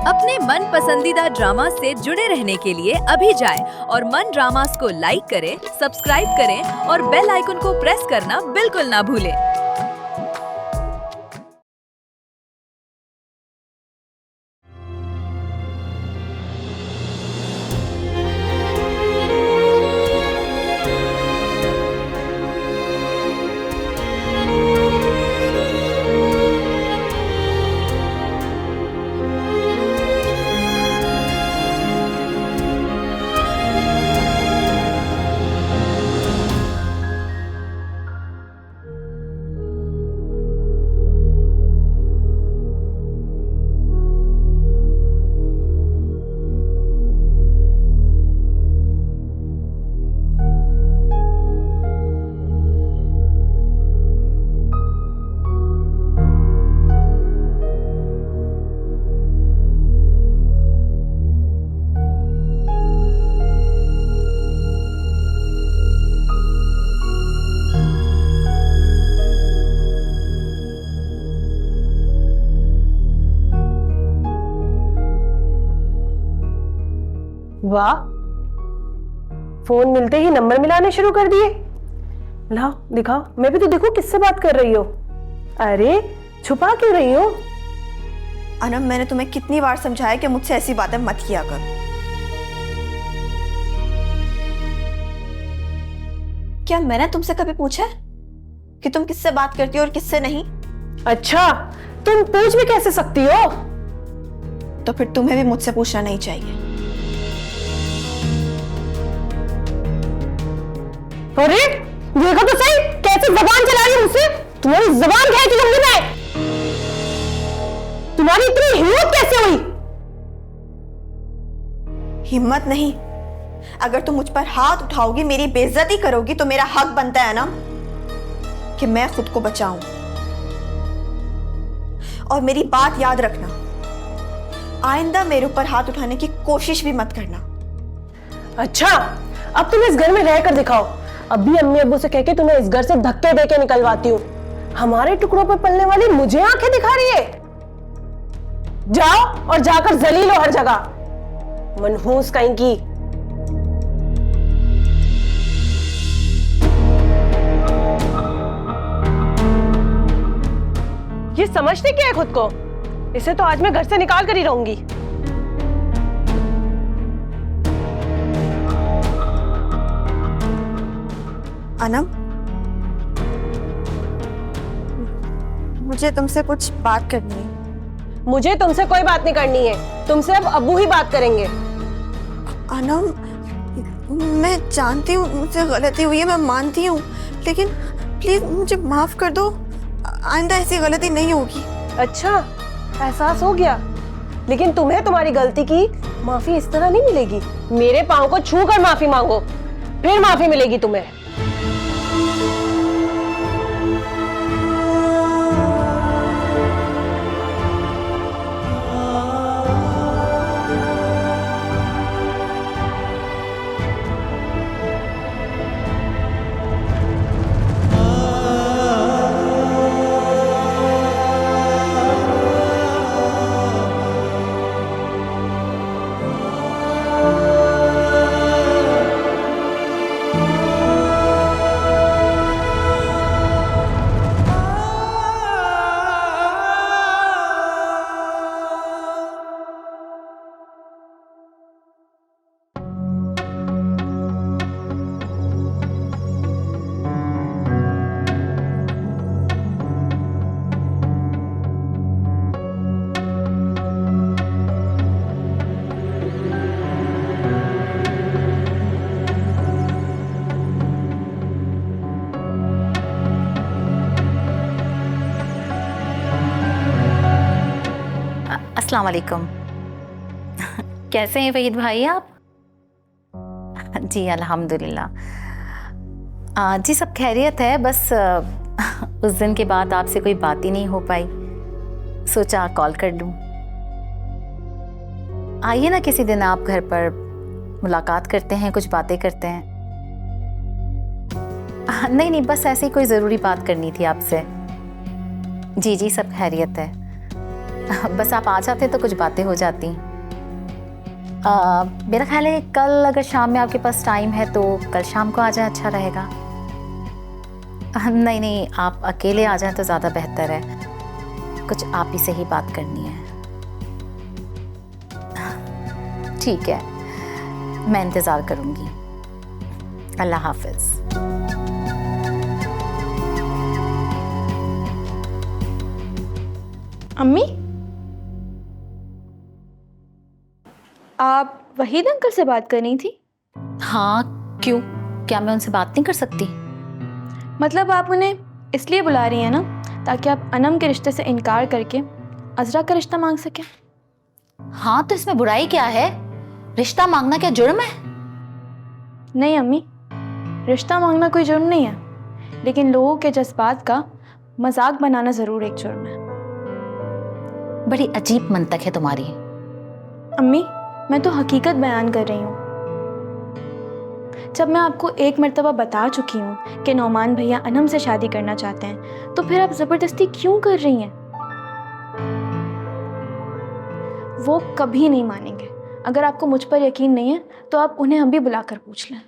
अपने मन पसंदीदा ड्रामा से जुड़े रहने के लिए अभी जाएं और मन ड्रामास को लाइक करें, सब्सक्राइब करें और बेल आइकन को प्रेस करना बिल्कुल ना भूलें। वाह, फोन मिलते ही नंबर मिलाने शुरू कर दिए। लाओ दिखाओ, मैं भी तो देखूं किससे बात कर रही हो। अरे छुपा क्यों रही हो? अनम, मैंने तुम्हें कितनी बार समझाया कि मुझसे ऐसी बातें मत किया कर। क्या मैंने तुमसे कभी पूछा है कि तुम किससे बात करती हो और किससे नहीं? अच्छा, तुम पूछ भी कैसे सकती हो? तो फिर तुम्हें भी मुझसे पूछना नहीं चाहिए। अरे देखो तो सही, कैसे जबान चला रही है मुझसे। तुम्हारी जबान खींच लूंगी मैं। तुम्हारी इतनी हिम्मत कैसे हुई? हिम्मत नहीं, अगर तुम मुझ पर हाथ उठाओगी, मेरी बेइज्जती करोगी, तो मेरा हक बनता है ना कि मैं खुद को बचाऊं। और मेरी बात याद रखना, आइंदा मेरे ऊपर हाथ उठाने की कोशिश भी मत करना। अच्छा, अब तुम इस घर में रहकर दिखाओ। अभी अम्मी अब्बू से कह के तुम्हें इस घर से धक्के देके निकलवाती हूँ। हमारे टुकड़ों पर पलने वाली मुझे आंखें दिखा रही है। जाओ और जाकर जलील हो हर जगह, मनहूस कहीं की। ये समझती क्या है खुद को? इसे तो आज मैं घर से निकाल कर ही रहूंगी। अनम, मुझे तुमसे कुछ बात करनी है। मुझे तुमसे कोई बात नहीं करनी है, तुमसे अब अब्बू ही बात करेंगे। अनम, मैं जानती हूँ मुझसे गलती हुई है, मैं मानती हूँ, लेकिन प्लीज मुझे माफ कर दो। आइंदा ऐसी गलती नहीं होगी। अच्छा, एहसास हो गया, लेकिन तुम्हें तुम्हारी गलती की माफी इस तरह नहीं मिलेगी। मेरे पाँव को छू कर माफी मांगो, फिर माफी मिलेगी तुम्हें। अस्सलाम वालेकुम। कैसे हैं वहीद भाई आप? जी अल्हम्दुलिल्लाह। जी सब खैरियत है, बस उस दिन के बाद आपसे कोई बात ही नहीं हो पाई, सोचा कॉल कर लूँ। आइए ना किसी दिन आप घर पर, मुलाकात करते हैं, कुछ बातें करते हैं। नहीं नहीं, बस ऐसे ही कोई ज़रूरी बात करनी थी आपसे। जी जी सब खैरियत है। बस आप आ जाते तो कुछ बातें हो जाती। मेरा ख्याल है कल अगर शाम में आपके पास टाइम है तो कल शाम को आ जाए, अच्छा रहेगा। नहीं नहीं, आप अकेले आ जाएं तो ज़्यादा बेहतर है, कुछ आप ही से ही बात करनी है। ठीक है, मैं इंतज़ार करूँगी। अल्लाह हाफिज़। अम्मी, आप वहीद अंकल से बात कर रही थी? हाँ, क्यों? क्या मैं उनसे बात नहीं कर सकती? मतलब आप उन्हें इसलिए बुला रही हैं ना ताकि आप अनम के रिश्ते से इनकार करके अजरा का रिश्ता मांग सकें? हाँ, तो इसमें बुराई क्या है? रिश्ता मांगना क्या जुर्म है? नहीं अम्मी, रिश्ता मांगना कोई जुर्म नहीं है, लेकिन लोगों के जज्बात का मजाक बनाना ज़रूर एक जुर्म है। बड़ी अजीब मंतक है तुम्हारी। अम्मी, मैं तो हकीकत बयान कर रही हूँ। जब मैं आपको एक मर्तबा बता चुकी हूँ कि नौमान भैया अनम से शादी करना चाहते हैं, तो फिर आप ज़बरदस्ती क्यों कर रही हैं? वो कभी नहीं मानेंगे। अगर आपको मुझ पर यकीन नहीं है तो आप उन्हें अभी बुलाकर पूछ लें।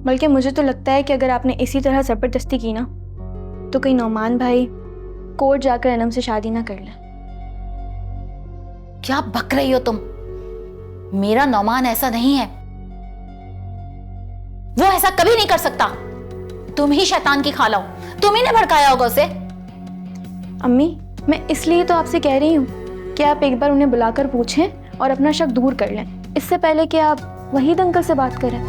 बल्कि मुझे तो लगता है कि अगर आपने इसी तरह ज़बरदस्ती की ना तो कहीं नौमान भाई कोर्ट जाकर अनम से शादी ना कर लें। क्या बक रही हो तुम? मेरा नौमान ऐसा नहीं है, वो ऐसा कभी नहीं कर सकता। तुम ही शैतान की खाला हो, तुम ही ने भड़काया होगा उसे। अम्मी, मैं इसलिए तो आपसे कह रही हूँ कि आप एक बार उन्हें बुलाकर पूछें और अपना शक दूर कर लें, इससे पहले कि आप वहीद अंकल से बात करें।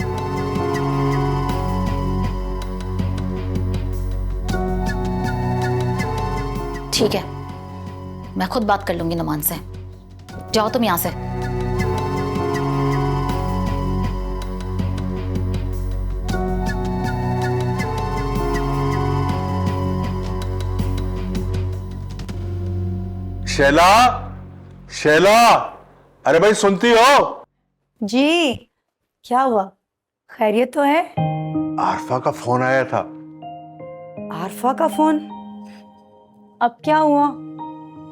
ठीक है, मैं खुद बात कर लूंगी नौमान से। जाओ तुम यहां से। शैला, शैला, अरे भाई सुनती हो? जी, क्या हुआ? खैरियत तो है? आरफा का फोन आया था। आरफा का फोन? अब क्या हुआ?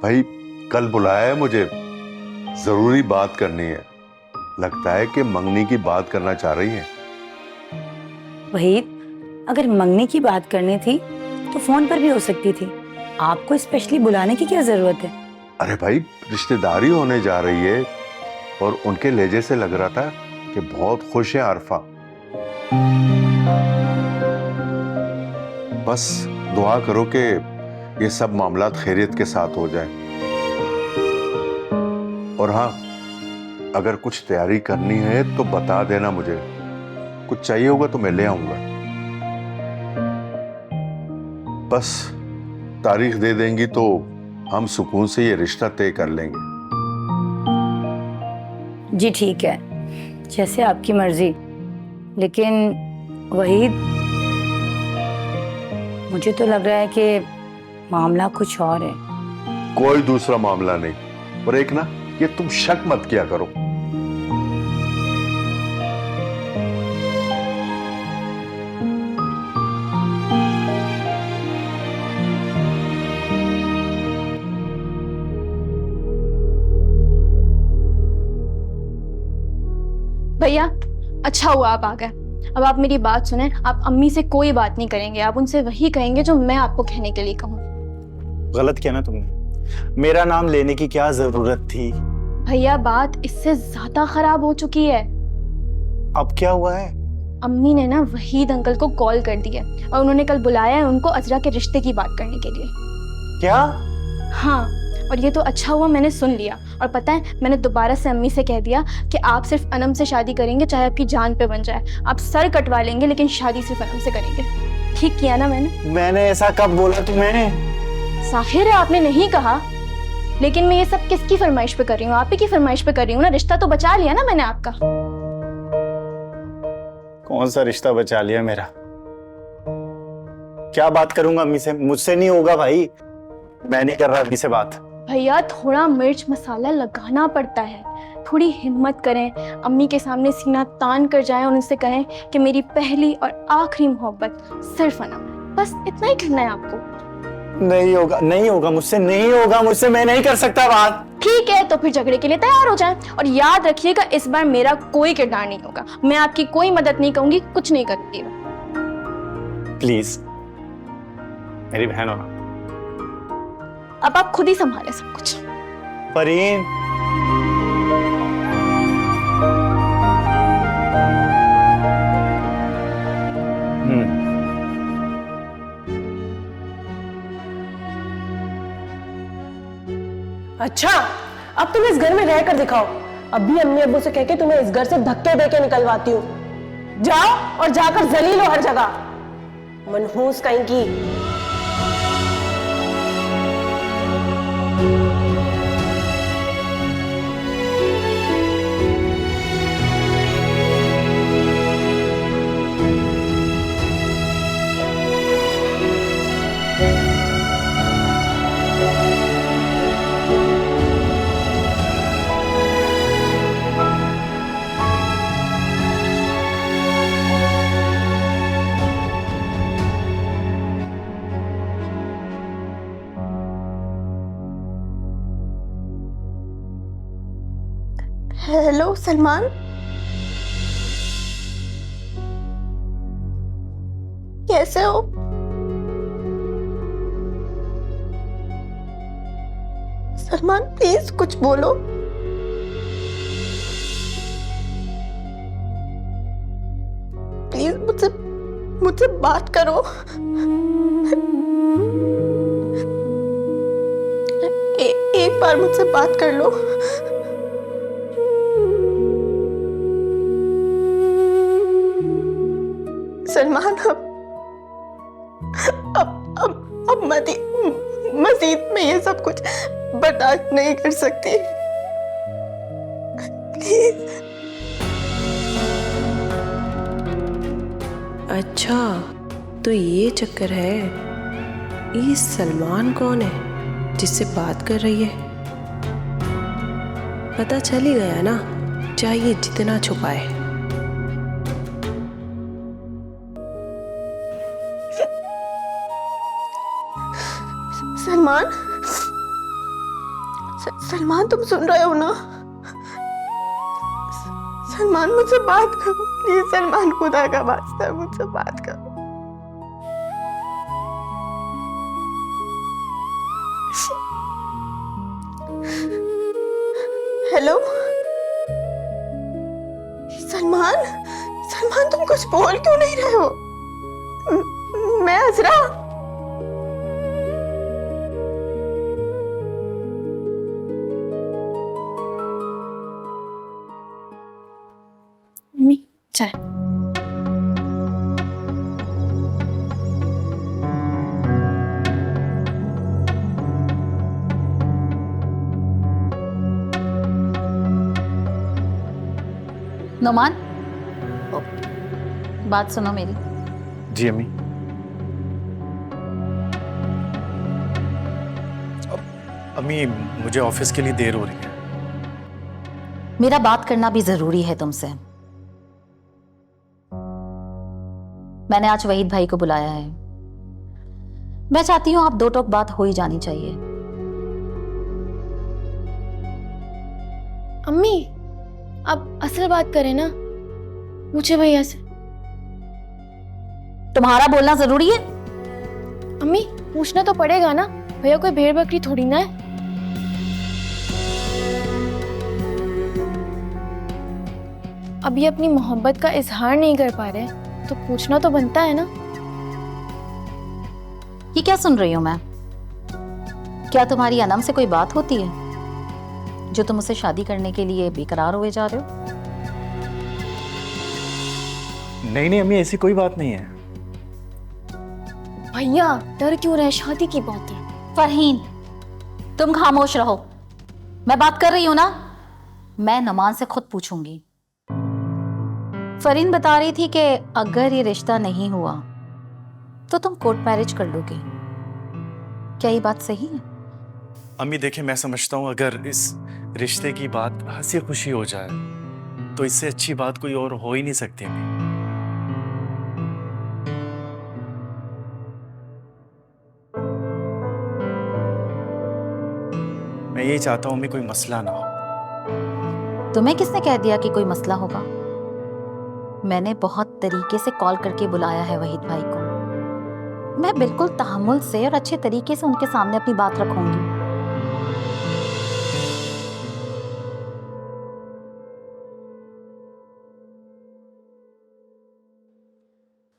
भाई कल बुलाया है मुझे, जरूरी बात करनी है। लगता है कि मंगनी की बात करना चाह रही है। वहीद, अगर मंगनी की बात करनी थी तो फोन पर भी हो सकती थी, आपको स्पेशली बुलाने की क्या जरूरत है? अरे भाई रिश्तेदारी होने जा रही है और उनके लहजे से लग रहा था कि बहुत खुश है आरफा। बस दुआ करो कि ये सब मामलात खैरियत के साथ हो जाए। और हाँ, अगर कुछ तैयारी करनी है तो बता देना मुझे, कुछ चाहिए होगा तो मैं ले आऊंगा। बस तारीख दे देंगी तो हम सुकून से ये रिश्ता तय कर लेंगे। जी ठीक है, जैसे आपकी मर्जी, लेकिन वहीद, मुझे तो लग रहा है कि मामला कुछ और है। कोई दूसरा मामला नहीं, और एक ना, ये तुम शक मत किया करो। भैया, अच्छा हुआ आप आ गए। अब आप मेरी बात सुने, आप अम्मी से कोई बात नहीं करेंगे, आप उनसे वही कहेंगे जो मैं आपको कहने के लिए कहूँ। गलत किया ना तुमने, मेरा नाम लेने की क्या जरूरत थी? भैया, बात इससे ज्यादा खराब हो चुकी है। अब क्या हुआ है? अम्मी ने ना वहीद अंकल को कॉल कर दी है और उन्होंने कल बुलाया है उनको अजरा के रिश्ते की बात करने के लिए। क्या? हाँ, और ये तो अच्छा हुआ मैंने सुन लिया। और पता है, मैंने दोबारा से अम्मी से कह दिया कि आप सिर्फ अनम से शादी करेंगे, चाहे आपकी जान पे बन जाए। आप सर कटवा लेंगे लेकिन शादी सिर्फ अनम से करेंगे। ठीक किया ना मैंने ऐसा कब बोला तुम्हें? जाहिर है आपने नहीं कहा, लेकिन मैं ये सब किसकी फरमाइश पे कर रही हूँ? आप ही की फरमाइश पे कर रही हूँ ना। रिश्ता तो बचा लिया ना मैंने आपका। कौन सा रिश्ता बचा लिया मेरा? क्या बात करूंगा अम्मी से? मुझसे नहीं होगा भाई, मैं नहीं कर रहा अम्मी से बात। भैया, थोड़ा मिर्च मसाला लगाना पड़ता है। थोड़ी हिम्मत करें, अम्मी के सामने सीना तान कर जाएं और उनसे कहें कि मेरी पहली और आखिरी मोहब्बत सिर्फ अनम है। बस इतना ही करना है आपको। नहीं होगा, नहीं होगा मुझसे, नहीं होगा मुझसे, मैं नहीं कर सकता बात। ठीक है, तो फिर झगड़े के लिए तैयार हो जाएं। और याद रखिएगा, इस बार मेरा कोई किरदार नहीं होगा। मैं आपकी कोई मदद नहीं करूंगी, कुछ नहीं करूंगी। प्लीज, मेरी बहन हो ना। अब आप खुद ही संभाले सब कुछ। फरीन, अच्छा, अब तुम इस घर में रह कर दिखाओ। अभी अम्मी अब्बू से कह के तुम्हें इस घर से धक्के दे के निकलवाती हूँ। जाओ और जाकर जलील हो हर जगह, मनहूस कहीं की। हेलो सलमान, कैसे हो? सलमान प्लीज कुछ बोलो। प्लीज मुझसे बात करो। एक बार मुझसे बात कर लो। सलमान, अब मजीद में ये सब कुछ बर्दाश्त नहीं कर सकती। प्लीज। अच्छा, तो ये चक्कर है। ये सलमान कौन है जिससे बात कर रही है? पता चल ही गया ना, चाहिए जितना छुपाए। सलमान, सलमान तुम सुन रहे हो ना? सलमान मुझसे बात करो प्लीज। सलमान, खुदा का वास्ता है, मुझसे बात करो। हेलो सलमान, सलमान तुम कुछ बोल क्यों नहीं रहे हो? मैं अजरा। चाय। नोमान, बात सुनो मेरी। जी अम्मी। अम्मी, मुझे ऑफिस के लिए देर हो रही है। मेरा बात करना भी जरूरी है तुमसे। मैंने आज वहीद भाई को बुलाया है। मैं चाहती हूं आप दो टोक बात हो ही जानी चाहिए। अम्मी, आप असल बात करें ना, पूछे भैया से। तुम्हारा बोलना जरूरी है? अम्मी, पूछना तो पड़ेगा ना, भैया कोई भेड़ बकरी थोड़ी ना है। अभी अपनी मोहब्बत का इजहार नहीं कर पा रहे तो पूछना तो बनता है ना। ये क्या सुन रही हूं मैं? क्या तुम्हारी अनम से कोई बात होती है जो तुम उसे शादी करने के लिए बेकरार हुए जा रहे हो? नहीं नहीं अम्मी, ऐसी कोई बात नहीं है। भैया डर क्यों रहे, शादी की बात है। फरहीन, तुम खामोश रहो। मैं बात कर रही हूं ना, मैं नमान से खुद पूछूंगी। फरीन बता रही थी कि अगर ये रिश्ता नहीं हुआ तो तुम कोर्ट मैरिज कर लोगे। क्या ये बात सही है? अम्मी देखिए, मैं समझता हूँ अगर इस रिश्ते की बात हंसी खुशी हो जाए तो इससे अच्छी बात कोई और हो ही नहीं सकती अम्मी। मैं यही चाहता हूँ अम्मी कोई मसला ना हो। तुम्हें किसने कह दिया कि कोई मसला होगा? मैंने बहुत तरीके से कॉल करके बुलाया है वहीद भाई को। मैं बिल्कुल तहम्मुल से और अच्छे तरीके से उनके सामने अपनी बात रखूंगी।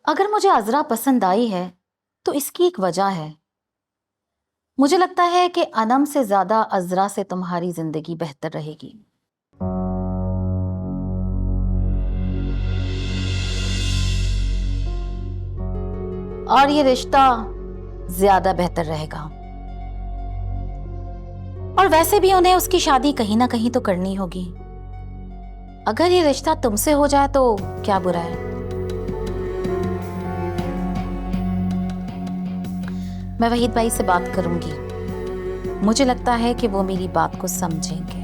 अगर मुझे अजरा पसंद आई है तो इसकी एक वजह है। मुझे लगता है कि अनम से ज्यादा अजरा से तुम्हारी जिंदगी बेहतर रहेगी। और ये रिश्ता ज्यादा बेहतर रहेगा। और वैसे भी उन्हें उसकी शादी कहीं ना कहीं तो करनी होगी। अगर ये रिश्ता तुमसे हो जाए तो क्या बुरा है। मैं वहीद भाई से बात करूंगी। मुझे लगता है कि वो मेरी बात को समझेंगे।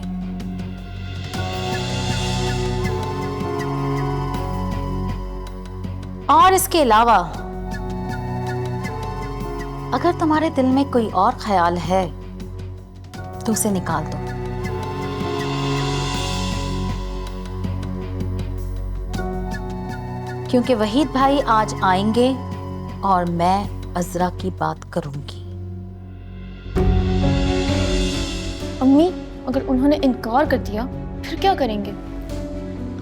और इसके अलावा अगर तुम्हारे दिल में कोई और ख्याल है तो उसे निकाल दो। क्योंकि वहीद भाई आज आएंगे और मैं अजरा की बात करूंगी। अम्मी, अगर उन्होंने इनकार कर दिया फिर क्या करेंगे?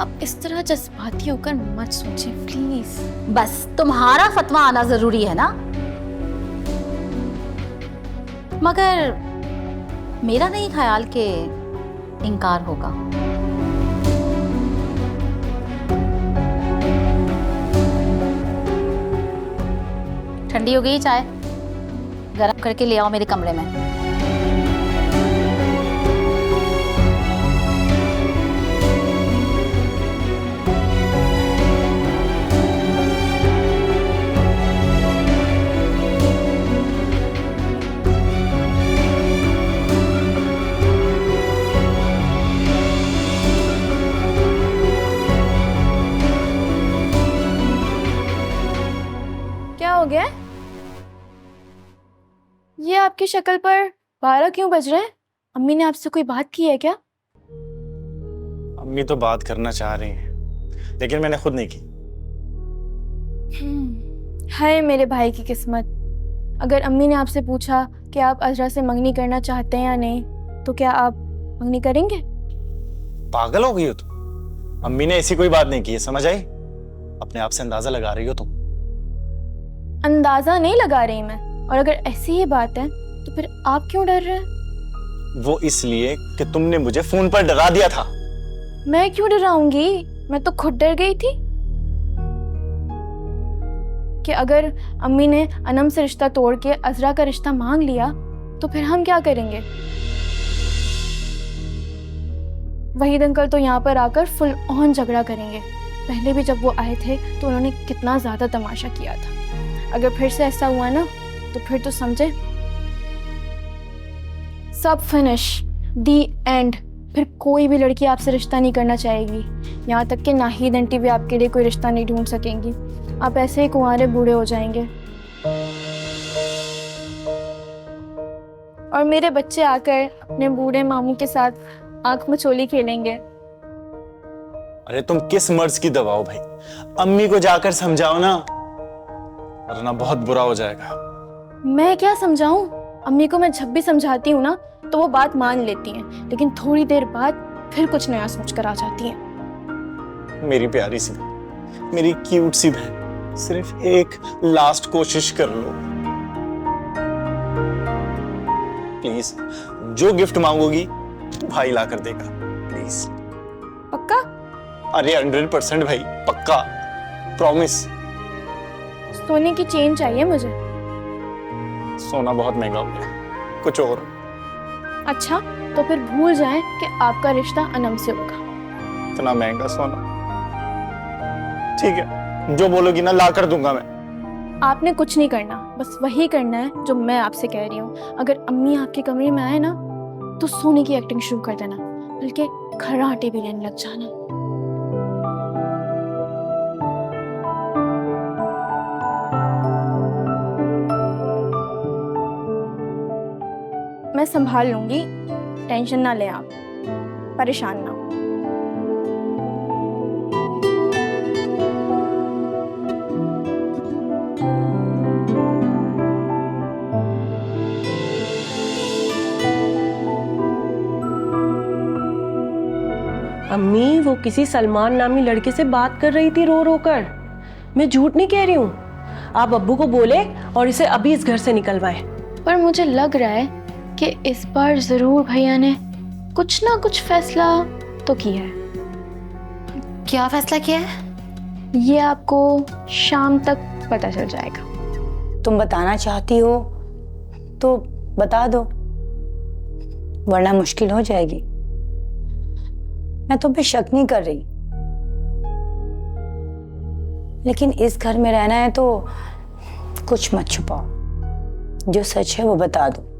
अब इस तरह जज्बाती होकर मत सोचें प्लीज। बस तुम्हारा फतवा आना जरूरी है ना? मगर मेरा नहीं ख्याल कि इनकार होगा। ठंडी हो गई चाय? गरम करके ले आओ मेरे कमरे में। क्या हो गया? ये आपकी शक्ल पर 12 क्यों बज रहे हैं? अम्मी ने आपसे कोई बात की है क्या? अम्मी तो बात करना चाह रही हैं, लेकिन मैंने खुद नहीं की। हाय मेरे भाई की किस्मत। अगर अम्मी ने आपसे पूछा कि आप अजरा से मंगनी करना चाहते हैं या नहीं, तो क्या आप मंगनी करेंगे? पागल हो गई हो तुम? अम्मी ने ऐसी कोई बात नहीं की है, समझ आई? अपने आप से अंदाजा लगा रही हो तुम। अंदाजा नहीं लगा रही मैं। और अगर ऐसी ही बात है तो फिर आप क्यों डर रहे हैं? वो इसलिए कि तुमने मुझे फोन पर डरा दिया था। मैं क्यों डराऊंगी? मैं तो खुद डर गई थी कि अगर अम्मी ने अनम से रिश्ता तोड़ के अजरा का रिश्ता मांग लिया तो फिर हम क्या करेंगे। वहीद अंकल तो यहाँ पर आकर फुल ऑन झगड़ा करेंगे। पहले भी जब वो आए थे तो उन्होंने कितना ज्यादा तमाशा किया था। अगर फिर से ऐसा हुआ ना तो फिर तो समझे सब फिनिश, दी एंड। फिर कोई भी लड़की आपसे रिश्ता नहीं करना चाहेगी। यहाँ तक कि नाहिद आंटी भी आपके लिए कोई रिश्ता नहीं ढूंढ सकेंगी। आप ऐसे ही कुंवारे बूढ़े हो जाएंगे। और मेरे बच्चे आकर अपने बूढ़े मामू के साथ आंख मचोली खेलेंगे। अरे तुम किस मर्ज की दवा हो भाई? अम्मी को जाकर समझाओ ना, वरना बहुत बुरा हो जाएगा। मैं क्या समझाऊं? अम्मी को मैं जब भी समझाती हूँ ना तो वो बात मान लेती हैं, लेकिन थोड़ी देर बाद फिर कुछ नया सोच कर आ जाती हैं। मेरी प्यारी सी, मेरी क्यूट सी बहन, सिर्फ एक लास्ट कोशिश कर लो प्लीज। जो गिफ्ट मांगोगी भाई ला कर देगा, प्लीज। पक्का? अरे 100% भाई, पक्का, प्रॉमिस। सोने की चेन चाहिए मुझे। सोना बहुत महंगा हो गया, कुछ और। अच्छा, तो फिर भूल जाएं कि आपका रिश्ता अनम से होगा। इतना महंगा सोना? ठीक है, जो बोलोगी ना ला कर दूंगा मैं। आपने कुछ नहीं करना, बस वही करना है जो मैं आपसे कह रही हूँ। अगर अम्मी आपके कमरे में आए ना तो सोने की एक्टिंग शुरू कर देना, बल्कि खर्राटे भी लेने लग जाना। मैं संभाल लूंगी, टेंशन ना लें आप, परेशान ना हो। अम्मी वो किसी सलमान नामी लड़के से बात कर रही थी रो रो कर। मैं झूठ नहीं कह रही हूँ। आप अब्बू को बोले और इसे अभी इस घर से निकलवाएं। पर मुझे लग रहा है कि इस बार जरूर भैया ने कुछ ना कुछ फैसला तो किया है। क्या फैसला किया है? ये आपको शाम तक पता चल जाएगा। तुम बताना चाहती हो तो बता दो, वरना मुश्किल हो जाएगी। मैं तुम पे शक नहीं कर रही, लेकिन इस घर में रहना है तो कुछ मत छुपाओ, जो सच है वो बता दो।